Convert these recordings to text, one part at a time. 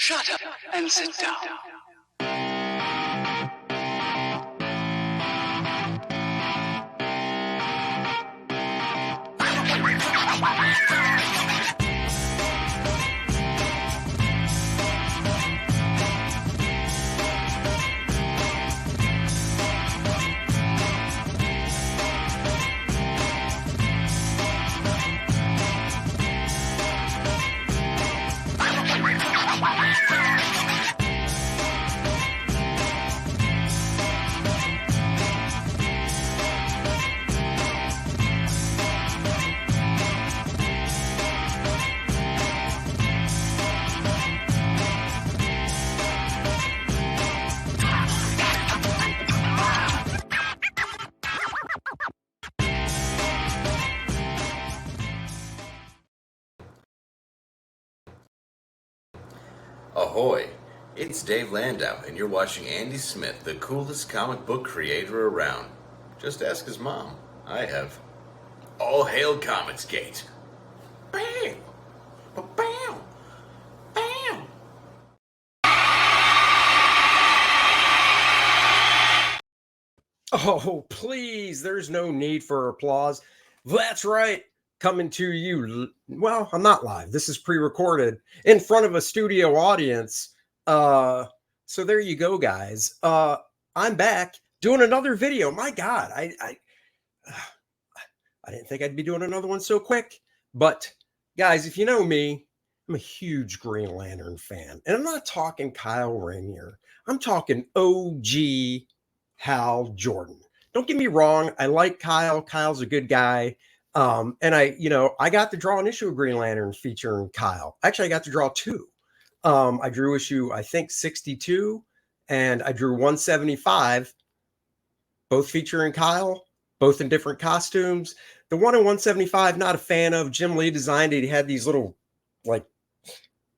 Shut up and sit down. Ahoy! It's Dave Landau, and you're watching Andy Smith, the coolest comic book creator around. Just ask his mom. I have. All hail Comicsgate! Bam! Bam! Bam! Oh, please, there's no need for applause. That's right. Coming to you. Well, I'm not live. This is pre-recorded in front of a studio audience. So there you go, guys. I'm back doing another video. My God, I didn't think I'd be doing another one so quick. But guys, if you know me, I'm a huge Green Lantern fan. And I'm not talking Kyle Rayner. I'm talking OG Hal Jordan. Don't get me wrong. I like Kyle. Kyle's a good guy. And I got to draw an issue of Green Lantern featuring Kyle. Actually, I got to draw two. I drew issue, I think, 62, and I drew 175, both featuring Kyle, both in different costumes. The one in 175, not a fan of. Jim Lee designed it. He had these little, like,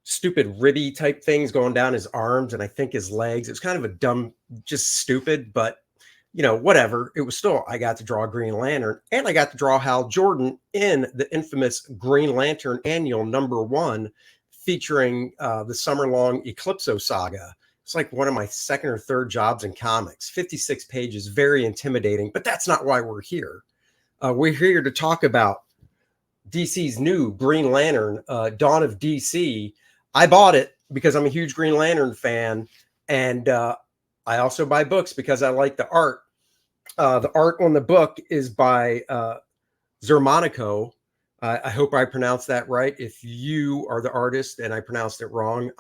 stupid ribby type things going down his arms and I think his legs. It was kind of a dumb, just stupid, but whatever. It was still, I got to draw Green Lantern, and I got to draw Hal Jordan in the infamous Green Lantern Annual #1, featuring the summer-long Eclipso saga. It's like one of my second or third jobs in comics. 56 pages, very intimidating, but that's not why we're here. We're here to talk about DC's new Green Lantern, Dawn of DC. I bought it because I'm a huge Green Lantern fan, and I also buy books because I like the art. The art on the book is by Zermanico. I hope I pronounced that right. If you are the artist and I pronounced it wrong,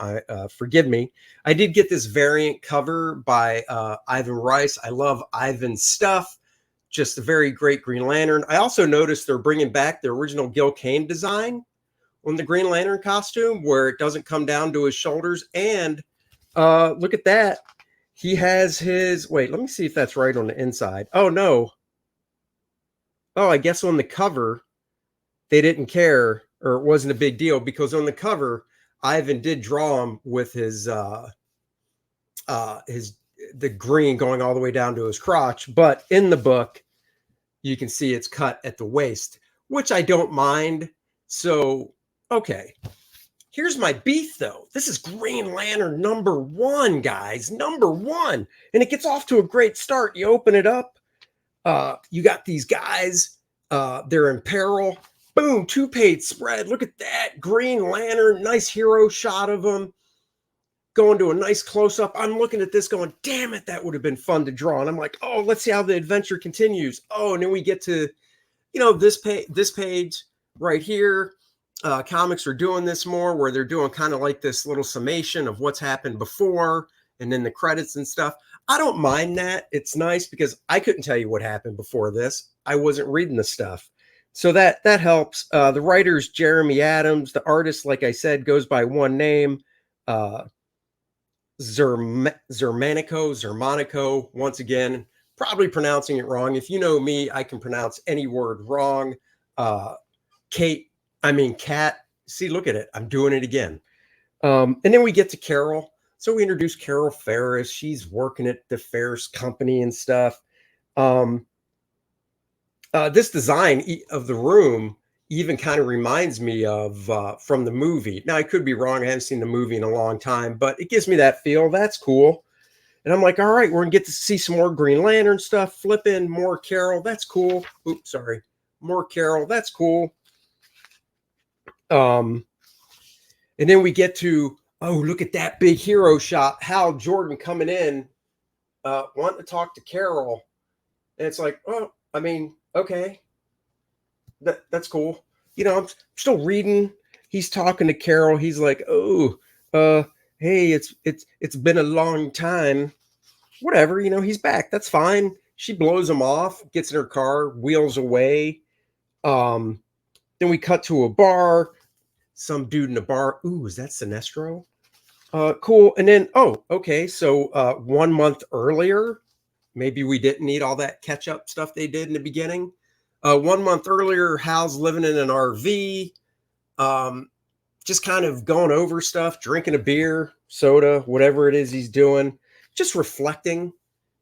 forgive me. I did get this variant cover by Ivan Rice. I love Ivan's stuff. Just a very great Green Lantern. I also noticed they're bringing back the original Gil Kane design on the Green Lantern costume, where it doesn't come down to his shoulders. And look at that. He has his, wait, let me see if that's right on the inside. Oh, no. Oh, I guess on the cover, they didn't care, or it wasn't a big deal, because on the cover, Ivan did draw him with his the green going all the way down to his crotch. But in the book, you can see it's cut at the waist, which I don't mind. So, okay. Here's my beef, though. This is Green Lantern #1, guys. #1. And it gets off to a great start. You open it up. You got these guys. They're in peril. Boom, 2-page spread. Look at that. Green Lantern. Nice hero shot of them. Going to a nice close-up. I'm looking at this going, damn it, that would have been fun to draw. And I'm like, oh, let's see how the adventure continues. Oh, and then we get to, this page right here. Comics are doing this more, where they're doing kind of like this little summation of what's happened before and then the credits and stuff. I don't mind that. It's nice because I couldn't tell you what happened before this. I wasn't reading the stuff. So that helps. The writer's Jeremy Adams. The artist, like I said, goes by one name. Zermanico. Once again, probably pronouncing it wrong. If you know me, I can pronounce any word wrong. Cat. See, look at it. I'm doing it again. And then we get to Carol. So we introduce Carol Ferris. She's working at the Ferris Company and stuff. This design of the room, even kind of reminds me of from the movie. Now, I could be wrong. I haven't seen the movie in a long time, but it gives me that feel. That's cool. And I'm like, all right, we're going to get to see some more Green Lantern stuff. Flip in more Carol. That's cool. Oops, sorry. More Carol. That's cool. And then we get to, oh, look at that big hero shot. Hal Jordan coming in, wanting to talk to Carol. And it's like, oh, I mean, okay. That's cool. You know, I'm still reading. He's talking to Carol. He's like, oh, hey, it's been a long time. Whatever, you know, he's back. That's fine. She blows him off, gets in her car, wheels away. Then we cut to a bar. Some dude in a bar. Ooh, is that Sinestro? Cool. And then, oh, okay. So 1 month earlier, maybe we didn't need all that catch up stuff they did in the beginning. 1 month earlier, Hal's living in an RV, just kind of going over stuff, drinking a beer, soda, whatever it is he's doing, just reflecting,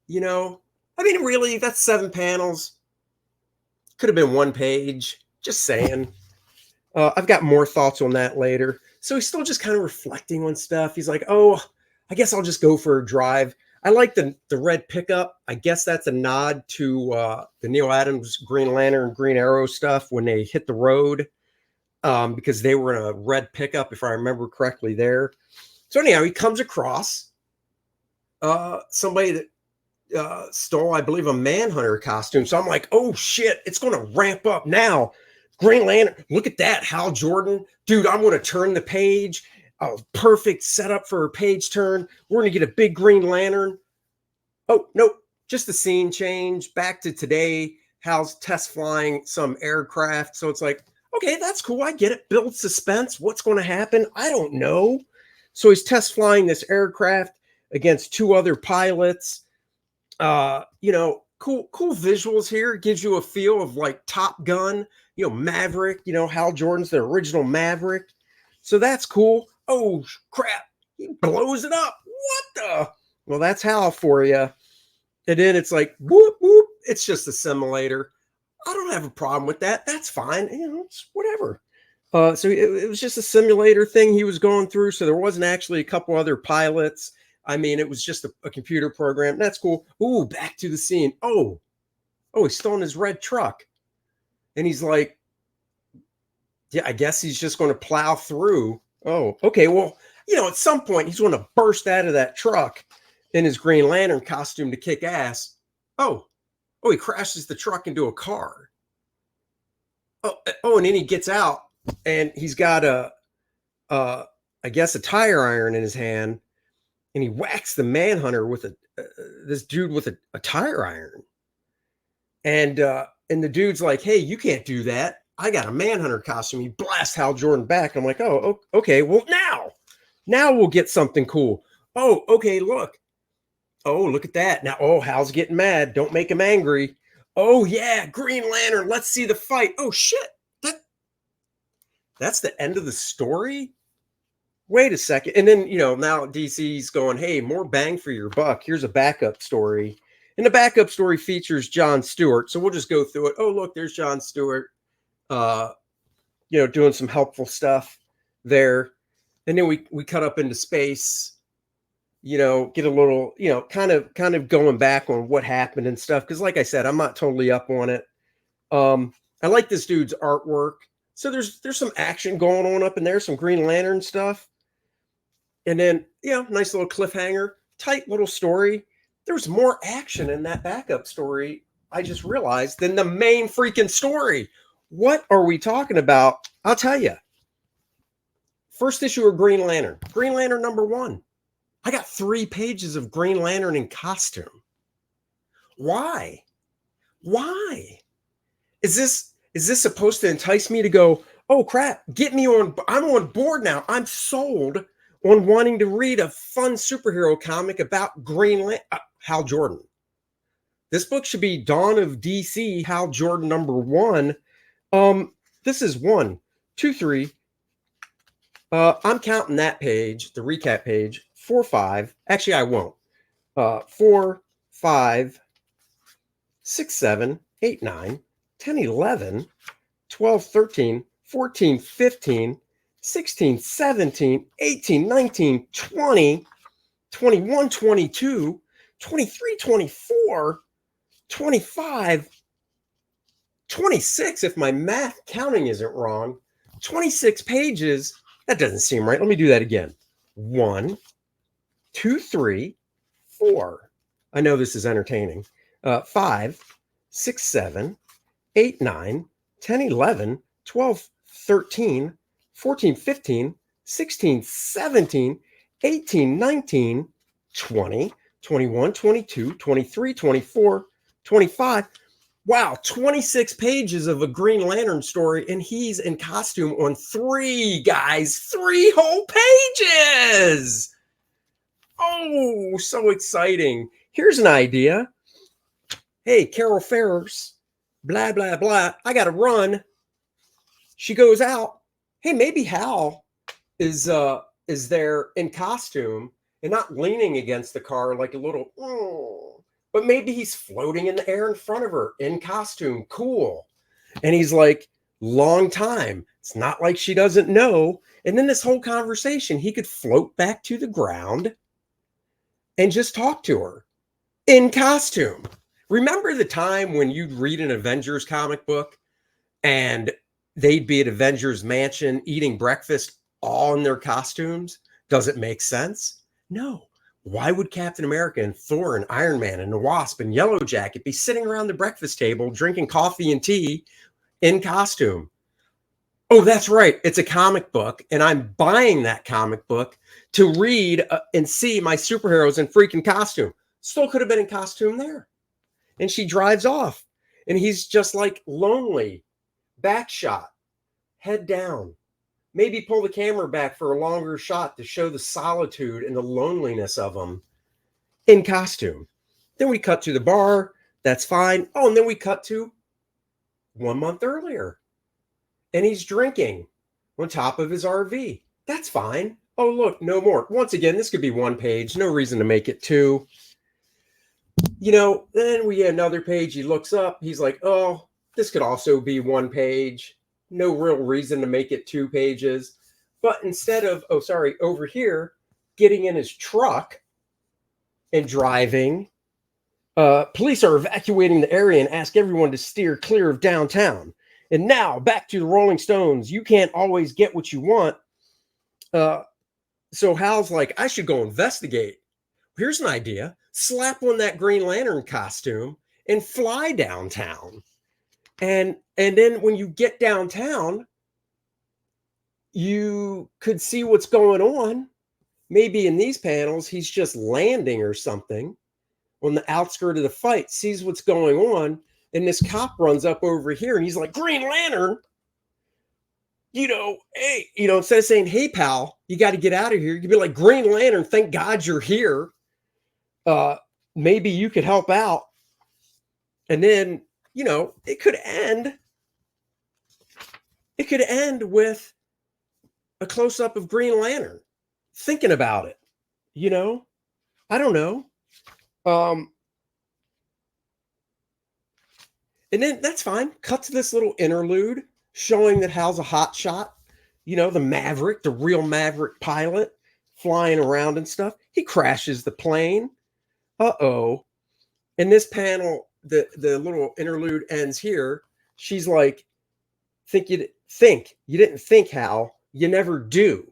you know. I mean, really, that's 7 panels. Could have been 1 page, just saying. I've got more thoughts on that later. So he's still just kind of reflecting on stuff. He's like, oh, I guess I'll just go for a drive. I like the red pickup. I guess that's a nod to the Neil Adams Green Lantern, Green Arrow stuff when they hit the road, because they were in a red pickup, if I remember correctly there. So anyhow, he comes across somebody that stole, I believe, a Manhunter costume. So I'm like, oh, shit, it's going to ramp up now. Green Lantern, look at that, Hal Jordan. Dude, I'm going to turn the page. Perfect setup for a page turn. We're going to get a big Green Lantern. Oh, nope. Just the scene change. Back to today. Hal's test flying some aircraft. So it's like, okay, that's cool. I get it. Build suspense. What's going to happen? I don't know. So he's test flying this aircraft against 2 other pilots. You know, cool visuals here. It gives you a feel of like Top Gun, you know, Maverick, you know, Hal Jordan's the original Maverick. So that's cool. Oh, crap. He blows it up. What the? Well, that's Hal for you. And then it's like, whoop, whoop. It's just a simulator. I don't have a problem with that. That's fine. You know, it's whatever. So it was just a simulator thing he was going through. So there wasn't actually a couple other pilots. I mean, it was just a computer program. That's cool. Ooh, back to the scene. Oh, he's still in his red truck. And he's like, yeah, I guess he's just going to plow through. Oh, okay. Well, you know, at some point he's going to burst out of that truck in his Green Lantern costume to kick ass. Oh, he crashes the truck into a car. Oh, and then he gets out and he's got I guess a tire iron in his hand, and he whacks the Manhunter with this dude with a tire iron. And the dude's like, hey, you can't do that. I got a Manhunter costume. He blasts Hal Jordan back. I'm like, oh, okay. Well, now we'll get something cool. Oh, okay, look. Oh, look at that. Now, Hal's getting mad. Don't make him angry. Oh, yeah, Green Lantern. Let's see the fight. Oh, shit. That's the end of the story? Wait a second. And then, you know, now DC's going, hey, more bang for your buck. Here's a backup story. And the backup story features John Stewart. So we'll just go through it. Oh, look, there's John Stewart, you know, doing some helpful stuff there. And then we cut up into space, you know, get a little, you know, kind of going back on what happened and stuff. Because like I said, I'm not totally up on it. I like this dude's artwork. So there's some action going on up in there, some Green Lantern stuff. And then, you know, nice little cliffhanger, tight little story. There's more action in that backup story, I just realized, than the main freaking story. What are we talking about? I'll tell you. First issue of Green Lantern #1. I got 3 pages of Green Lantern in costume. Why? Is this supposed to entice me to go, oh crap, I'm on board now. I'm sold on wanting to read a fun superhero comic about Green Lantern, Hal Jordan. This book should be Dawn of DC, Hal Jordan #1. This is 1, 2, 3. I'm counting that page, the recap page, 4, 5. Actually, I won't. 4, 5, 6, 7, 8, 9, 10, 11, 12, 13, 14, 15, 16, 17, 18, 19, 20, 21, 22, 23, 24, 25, 26, if my math counting isn't wrong, 26 pages. That doesn't seem right. Let me do that again. 1, 2, 3, 4. I know this is entertaining. 5, 6, 7, 8, 9, 10, 11, 12, 13, 14, 15, 16, 17, 18, 19, 20, 21, 22, 23, 24, 25. Wow, 26 pages of a Green Lantern story, and he's in costume on 3, guys. 3 whole pages. Oh, so exciting. Here's an idea. Hey, Carol Ferris, blah, blah, blah. I got to run. She goes out. Hey, maybe Hal is there in costume and not leaning against the car like a little, but maybe he's floating in the air in front of her in costume. Cool. And he's like, long time. It's not like she doesn't know. And then this whole conversation, he could float back to the ground and just talk to her in costume. Remember the time when you'd read an Avengers comic book and they'd be at Avengers Mansion eating breakfast all in their costumes? Does it make sense? No. Why would Captain America and Thor and Iron Man and the Wasp and Yellow Jacket be sitting around the breakfast table drinking coffee and tea in costume? Oh, that's right. It's a comic book, and I'm buying that comic book to read and see my superheroes in freaking costume. Still could have been in costume there. And she drives off, and he's just like lonely, back shot, head down. Maybe pull the camera back for a longer shot to show the solitude and the loneliness of him in costume. Then we cut to the bar. That's fine. Oh, and then we cut to 1 month earlier. And he's drinking on top of his RV. That's fine. Oh, look, no more. Once again, this could be 1 page. No reason to make it 2. Then we get another page. He looks up. He's like, oh, this could also be 1 page. No real reason to make it 2 pages. But instead of, over here, getting in his truck and driving, police are evacuating the area and ask everyone to steer clear of downtown. And now back to the Rolling Stones. You can't always get what you want. So Hal's like, I should go investigate. Here's an idea. Slap on that Green Lantern costume and fly downtown. And then when you get downtown, you could see what's going on. Maybe in these panels, he's just landing or something on the outskirt of the fight, sees what's going on. And this cop runs up over here and he's like, Green Lantern, hey, instead of saying, hey, pal, you got to get out of here. You'd be like, Green Lantern, thank God you're here. Maybe you could help out. And then, it could end with a close up of Green Lantern thinking about it. I don't know. And then that's fine. Cut to this little interlude showing that Hal's a hot shot. The Maverick, the real Maverick pilot flying around and stuff. He crashes the plane. Uh-oh. In this panel, the little interlude ends here. She's like, you didn't think, Hal. You never do.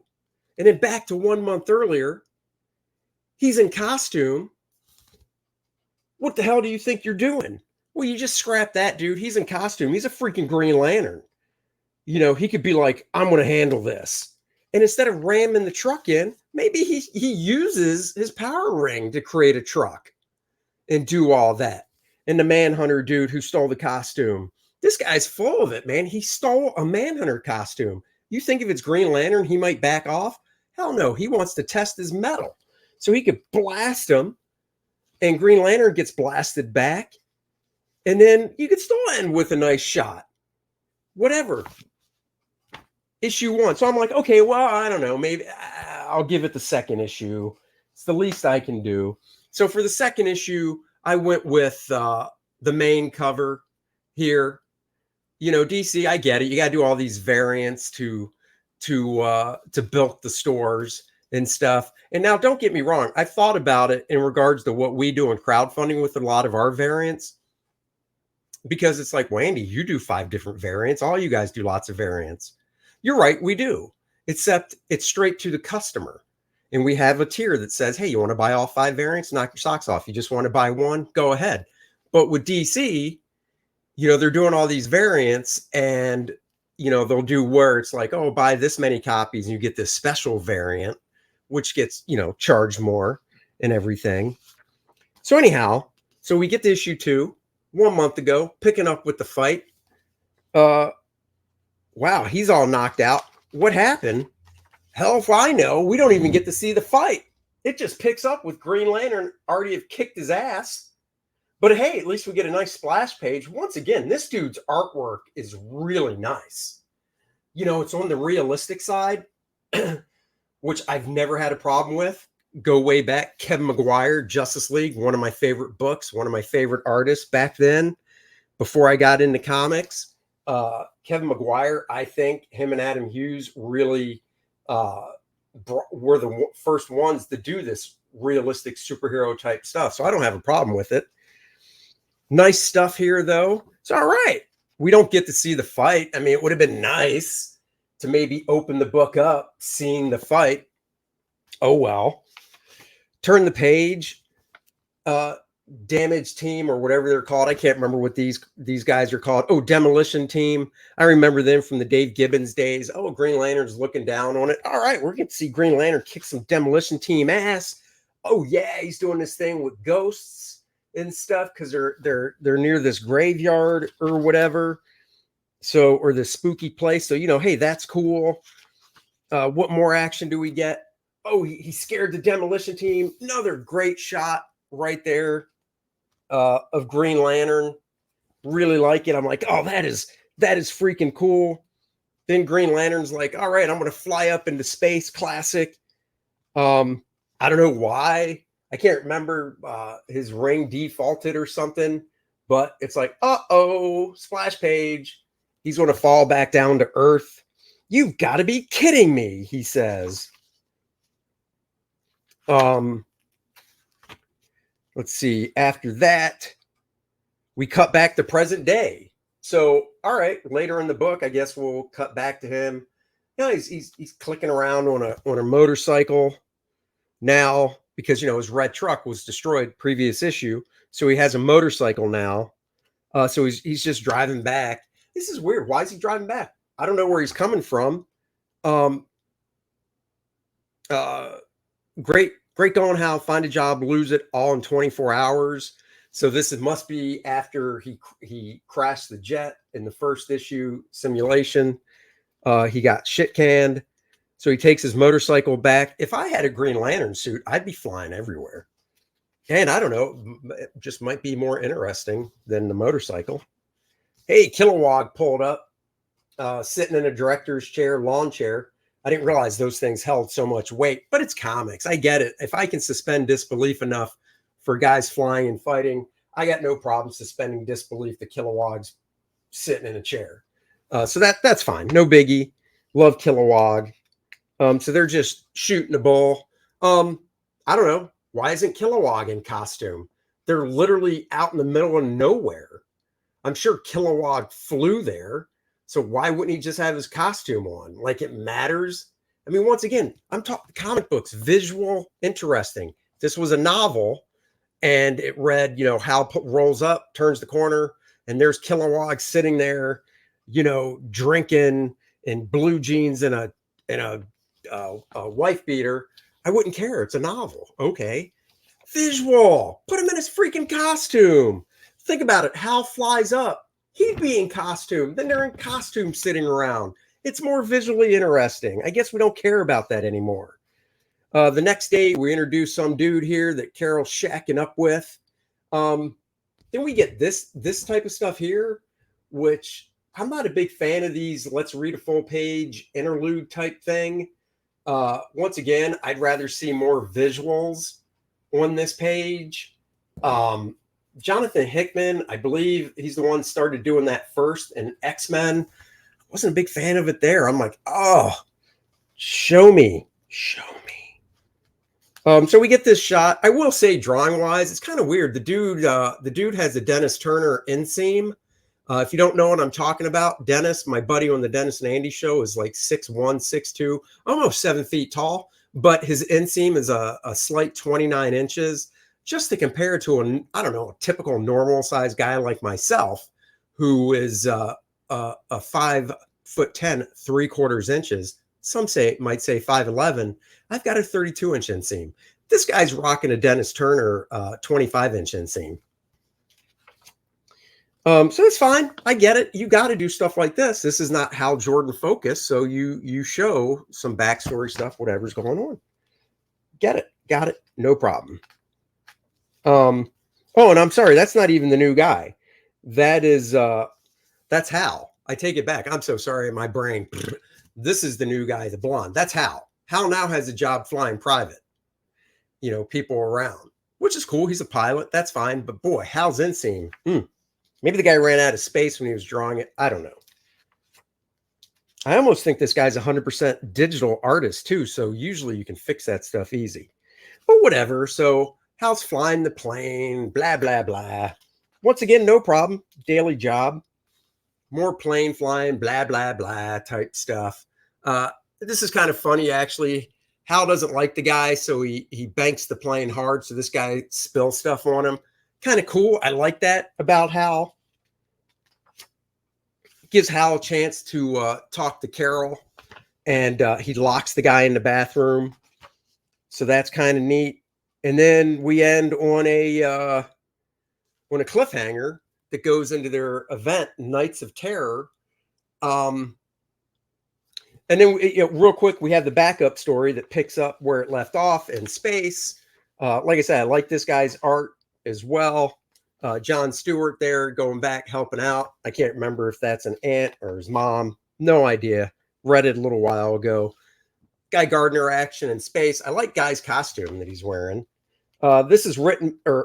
And then back to 1 month earlier, he's in costume. What the hell do you think you're doing? Well, you just scrap that, dude. He's in costume. He's a freaking Green Lantern. He could be like, I'm going to handle this. And instead of ramming the truck in, maybe he uses his power ring to create a truck and do all that. And the Manhunter dude who stole the costume, this guy's full of it, man. He stole a Manhunter costume. You think if it's Green Lantern, he might back off? Hell no. He wants to test his mettle. So he could blast him, and Green Lantern gets blasted back. And then you could still end with a nice shot. Whatever. Issue 1. So I'm like, okay, well, I don't know. Maybe I'll give it the second issue. It's the least I can do. So for the second issue, I went with the main cover here. DC, I get it. You got to do all these variants to bilk the stores and stuff. And now, don't get me wrong. I've thought about it in regards to what we do in crowdfunding with a lot of our variants, because it's like, well, Andy, you do 5 different variants. All you guys do lots of variants. You're right, we do. Except it's straight to the customer. And we have a tier that says, hey, you want to buy all 5 variants? Knock your socks off. You just want to buy one? Go ahead. But with DC, they're doing all these variants, and, they'll do where it's like, oh, buy this many copies and you get this special variant, which gets, charged more and everything. So anyhow, so we get to issue 2 1 month ago, picking up with the fight. Wow, he's all knocked out. What happened? Hell if I know. We don't even get to see the fight. It just picks up with Green Lantern already have kicked his ass. But hey, at least we get a nice splash page. Once again, this dude's artwork is really nice. It's on the realistic side, which I've never had a problem with. Go way back. Kevin Maguire, Justice League, one of my favorite books, one of my favorite artists back then, before I got into comics. Kevin Maguire, I think him and Adam Hughes really were the first ones to do this realistic superhero type stuff. So I don't have a problem with it. Nice stuff here, though. It's all right. We don't get to see the fight. I mean, it would have been nice to maybe open the book up, seeing the fight. Oh, well. Turn the page. Damage Team, or whatever they're called. I can't remember what these guys are called. Oh, Demolition Team. I remember them from the Dave Gibbons days. Oh, Green Lantern's looking down on it. All right, we're going to see Green Lantern kick some Demolition Team ass. Oh yeah, he's doing this thing with ghosts and stuff because they're near this graveyard or whatever. So, or this spooky place. So, hey, that's cool. What more action do we get? Oh, he scared the Demolition Team. Another great shot right there of Green Lantern. Really like it. I'm like, oh, that is freaking cool. Then Green Lantern's like, all right, I'm going to fly up into space. Classic. I don't know why. I can't remember his ring defaulted or something, but it's like, uh-oh, splash page. He's going to fall back down to Earth. You've got to be kidding me, he says. Let's see. After that, we cut back to present day. So, all right, later in the book, I guess we'll cut back to him. He's clicking around on a motorcycle now because his red truck was destroyed previous issue. So he has a motorcycle now. So he's just driving back. This is weird. Why is he driving back? I don't know where he's coming from. Great going how find a job, lose it all in 24 hours. So this must be after he crashed the jet in the first issue simulation. He got shit canned. So he takes his motorcycle back. If I had a Green Lantern suit, I'd be flying everywhere. And I don't know, it just might be more interesting than the motorcycle. Hey, Kilowog pulled up, sitting in a director's chair, lawn chair. I didn't realize those things held so much weight, but it's comics. I get it. If I can suspend disbelief enough for guys flying and fighting, I got no problem suspending disbelief that Kilowog's sitting in a chair. So that's fine. No biggie. Love Kilowog. So they're just shooting the bull. I don't know. Why isn't Kilowog in costume? They're literally out in the middle of nowhere. I'm sure Kilowog flew there. So why wouldn't he just have his costume on? Like it matters. I mean, once again, I'm talking comic books, visual, interesting. This was a novel, and it read, Hal rolls up, turns the corner, and there's Kilowog sitting there, drinking in blue jeans and a wife beater. I wouldn't care. It's a novel. Okay. Visual. Put him in his freaking costume. Think about it. Hal flies up. He'd be in costume. Then they're in costume sitting around. It's more visually interesting. I guess we don't care about that anymore. The next day, we introduce some dude here that Carol's shacking up with. Then we get this type of stuff here, which I'm not a big fan of these let's read a full page interlude type thing. Once again, I'd rather see more visuals on this page. Jonathan Hickman, I believe he's the one started doing that first. And X-Men, I wasn't a big fan of it there. I'm like, oh, show me. So we get this shot. I will say, drawing wise, it's kind of weird. The dude has a Dennis Turner inseam. If you don't know what I'm talking about, Dennis, my buddy on the Dennis and Andy show, is like 6'1", 6'2", almost 7 feet tall. But his inseam is a slight 29 inches. Just to compare to I don't know, a typical normal size guy like myself, who is a 5'10", 3/4 inches. Some might say 5'11". I've got a 32-inch inseam. This guy's rocking a Dennis Turner 25-inch inseam. So it's fine. I get it. You got to do stuff like this. This is not Hal Jordan focused, so you show some backstory stuff, whatever's going on. Get it. Got it. No problem. Oh, and I'm sorry. That's not even the new guy. That's Hal. I take it back. I'm so sorry. My brain. This is the new guy, the blonde. That's Hal. Hal now has a job flying private. You know, people around, which is cool. He's a pilot. That's fine. But boy, Hal's inseam. Maybe the guy ran out of space when he was drawing it. I don't know. I almost think this guy's 100% digital artist too. So usually you can fix that stuff easy. But whatever. So Hal's flying the plane, blah, blah, blah. Once again, no problem. Daily job. More plane flying, blah, blah, blah type stuff. This is kind of funny, actually. Hal doesn't like the guy, so he banks the plane hard. So this guy spills stuff on him. Kind of cool. I like that about Hal. Gives Hal a chance to talk to Carol, and he locks the guy in the bathroom. So that's kind of neat. And then we end on a cliffhanger that goes into their event, Nights of Terror. And then, real quick, we have the backup story that picks up where it left off in space. Like I said, I like this guy's art as well. John Stewart there going back, helping out. I can't remember if that's an aunt or his mom. No idea. Read it a little while ago. Guy Gardner action in space. I like Guy's costume that he's wearing. This is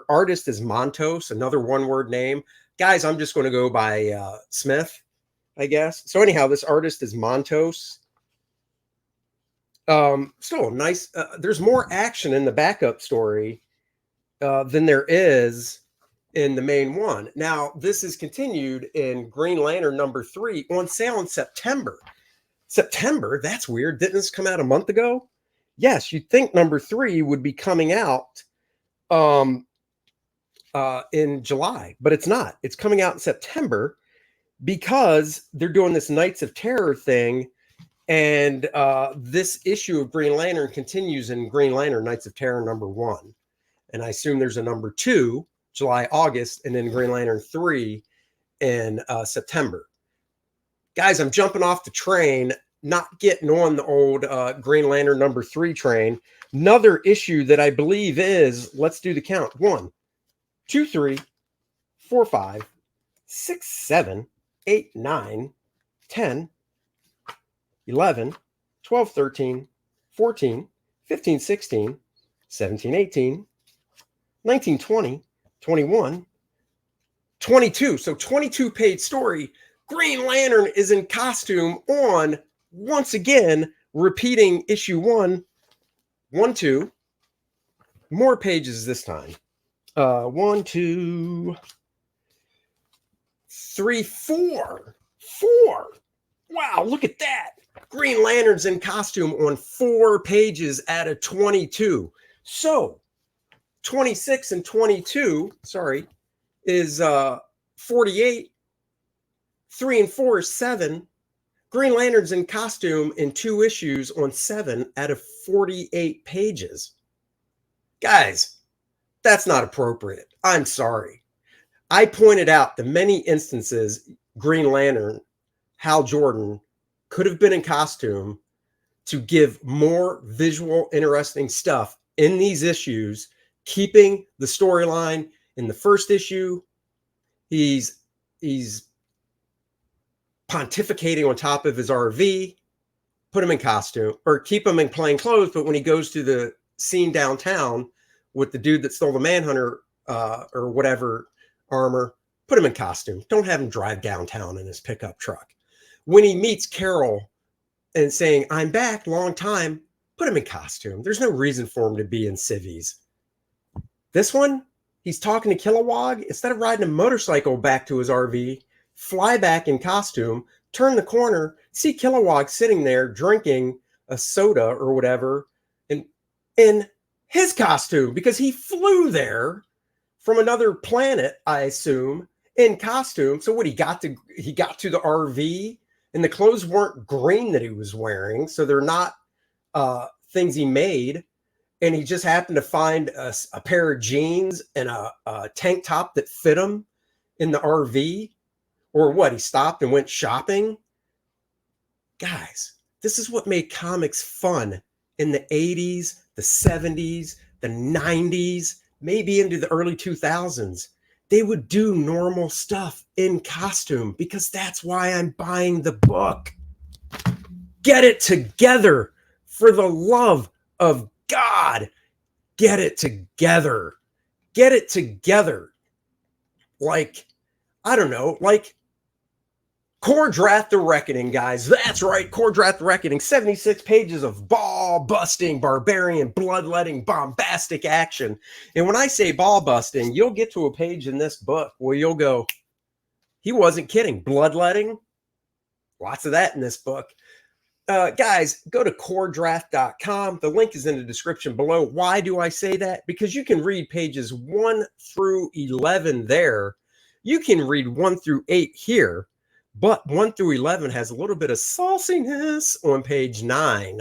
artist is Montos, another one-word name. Guys, I'm just going to go by Smith, I guess. So anyhow, this artist is Montos. Still nice. There's more action in the backup story than there is in the main one. Now, this is continued in Green Lantern #3 on sale in September. September? That's weird. Didn't this come out a month ago? Yes, you'd think #3 would be coming out in July, but it's not. It's coming out in September because they're doing this Nights of Terror thing. And this issue of Green Lantern continues in Green Lantern Nights of Terror #1. And I assume there's a #2, July, August, and then Green Lantern 3 in September. Guys, I'm jumping off the train, not getting on the old Green Lantern #3 train. Another issue that I believe is, let's do the count. 1, 2, 3, 4, 5, 6, 7, 8, 9, 10, 11, 12, 13, 14, 15, 16, 17, 18, 19, 20, 21, 22. So 22-page story. Green Lantern is in costume on, once again, repeating issue 1, 1, 2. More pages this time. 1, 2, 3, 4. 4. Wow, look at that. Green Lantern's in costume on 4 pages out of 22. So 26 and 22, is 48. 3 and 4 is 7. Green Lantern's in costume in 2 issues on 7 out of 48 pages. Guys, that's not appropriate. I'm sorry. I pointed out the many instances Green Lantern, Hal Jordan, could have been in costume to give more visual, interesting stuff in these issues, keeping the storyline. In the first issue, he's pontificating on top of his RV, put him in costume, or keep him in plain clothes, but when he goes to the scene downtown with the dude that stole the Manhunter or whatever armor, put him in costume. Don't have him drive downtown in his pickup truck. When he meets Carol and saying, I'm back, long time, put him in costume. There's no reason for him to be in civvies. This one, he's talking to Kilowog. Instead of riding a motorcycle back to his RV, fly back in costume, turn the corner, see Kilowog sitting there drinking a soda or whatever in his costume because he flew there from another planet, I assume, in costume. So what, he got to the RV and the clothes weren't green that he was wearing, so they're not things he made. And he just happened to find a pair of jeans and a tank top that fit him in the RV. Or what, he stopped and went shopping? Guys, this is what made comics fun in the 80s, the 70s, the 90s, maybe into the early 2000s. They would do normal stuff in costume because that's why I'm buying the book. Get it together, for the love of God. Get it together. Get it together. Like, I don't know, like Kor-Drath the Reckoning, guys. That's right, Kor-Drath the Reckoning. 76 pages of ball-busting, barbarian, bloodletting, bombastic action. And when I say ball-busting, you'll get to a page in this book where you'll go, he wasn't kidding. Bloodletting? Lots of that in this book. Guys, go to Kor-Drath.com. The link is in the description below. Why do I say that? Because you can read pages 1 through 11 there. You can read 1 through 8 here. But 1 through 11 has a little bit of sauciness on page 9.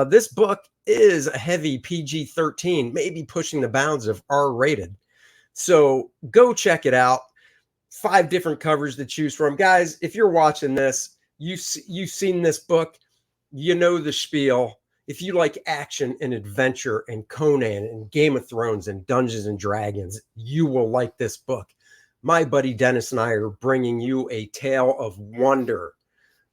This book is a heavy PG-13, maybe pushing the bounds of R-rated. So go check it out. 5 different covers to choose from. Guys, if you're watching this, you've seen this book. You know the spiel. If you like action and adventure and Conan and Game of Thrones and Dungeons and Dragons, you will like this book. My buddy Dennis and I are bringing you a tale of wonder,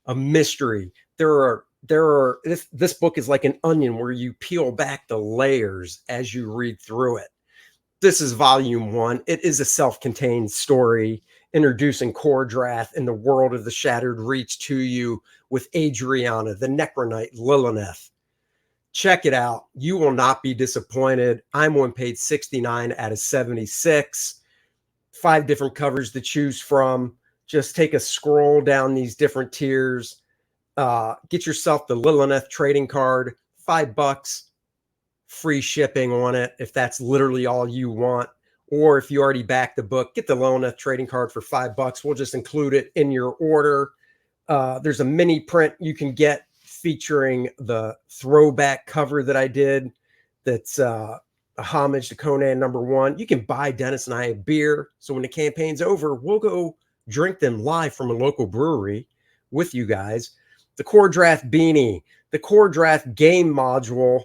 a mystery. This book is like an onion where you peel back the layers as you read through it. This is volume 1. It is a self-contained story introducing Kor-Drath and the world of the Shattered Reach to you with Adriana, the Necronite Lilith. Check it out. You will not be disappointed. I'm on page 69 out of 76. 5 different covers to choose from. Just take a scroll down these different tiers. Get yourself the Lilith trading card, $5, free shipping on it if that's literally all you want. Or if you already backed the book, get the Lilith trading card for $5. We'll just include it in your order. There's a mini print you can get featuring the throwback cover that I did. That's a homage to Conan #1. You can buy Dennis and I a beer. So when the campaign's over, we'll go drink them live from a local brewery with you guys. The Kor-Drath beanie, the Kor-Drath game module,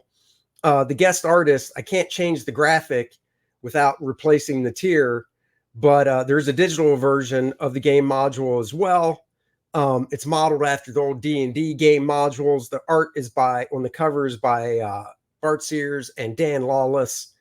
the guest artist. I can't change the graphic without replacing the tier, but there's a digital version of the game module as well. It's modeled after the old D&D game modules. The art is on the covers by Bart Sears and Dan Lawless.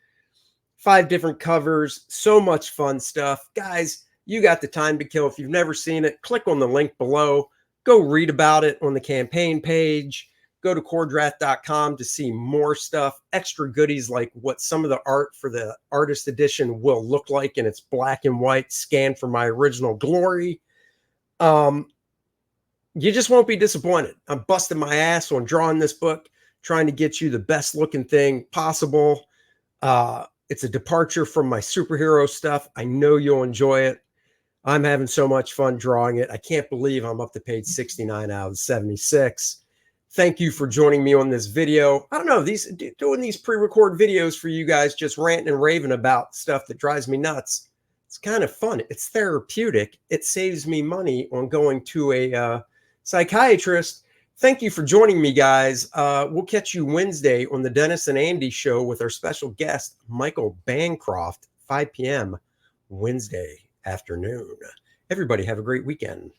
5 different covers, so much fun stuff. Guys, you got the time to kill. If you've never seen it, click on the link below. Go read about it on the campaign page. Go to Kor-Drath.com to see more stuff, extra goodies like what some of the art for the artist edition will look like in its black and white, scanned for my original glory. You just won't be disappointed. I'm busting my ass on drawing this book, trying to get you the best looking thing possible. It's a departure from my superhero stuff. I know you'll enjoy it. I'm having so much fun drawing it. I can't believe I'm up to page 69 out of 76. Thank you for joining me on this video. I don't know, doing these pre-record videos for you guys, just ranting and raving about stuff that drives me nuts. It's kind of fun. It's therapeutic. It saves me money on going to a psychiatrist. Thank you for joining me, guys. We'll catch you Wednesday on the Dennis and Andy show with our special guest, Michael Bancroft, 5 p.m. Wednesday afternoon. Everybody have a great weekend.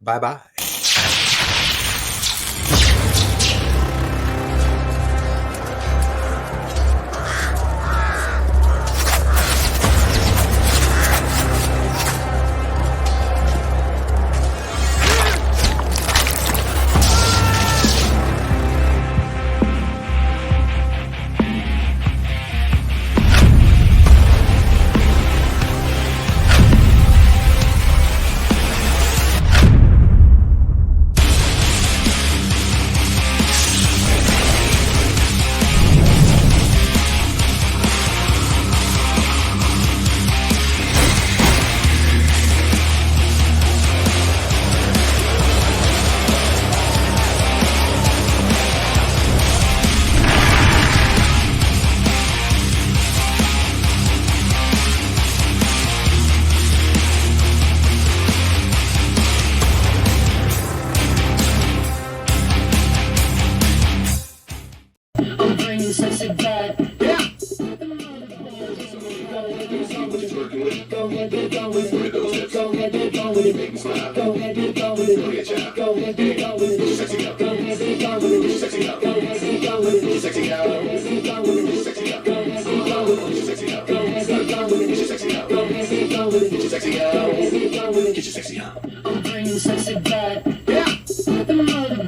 Bye-bye. go with it. Go ahead, go with it. Make me smile. Go ahead, go with it. Go ahead, child. Go ahead, go with it. Sexy girl. Go ahead, go with it. Sexy girl. Go ahead, go with it. Sexy girl. Go ahead, go with it. Sexy girl. Go ahead, go with it. Sexy girl. Go ahead, go with it. Sexy girl. Go ahead, go with it. Sexy girl. Go ahead, go with it. Get your sexy on. I'm bringing sexy back. Yeah. The mother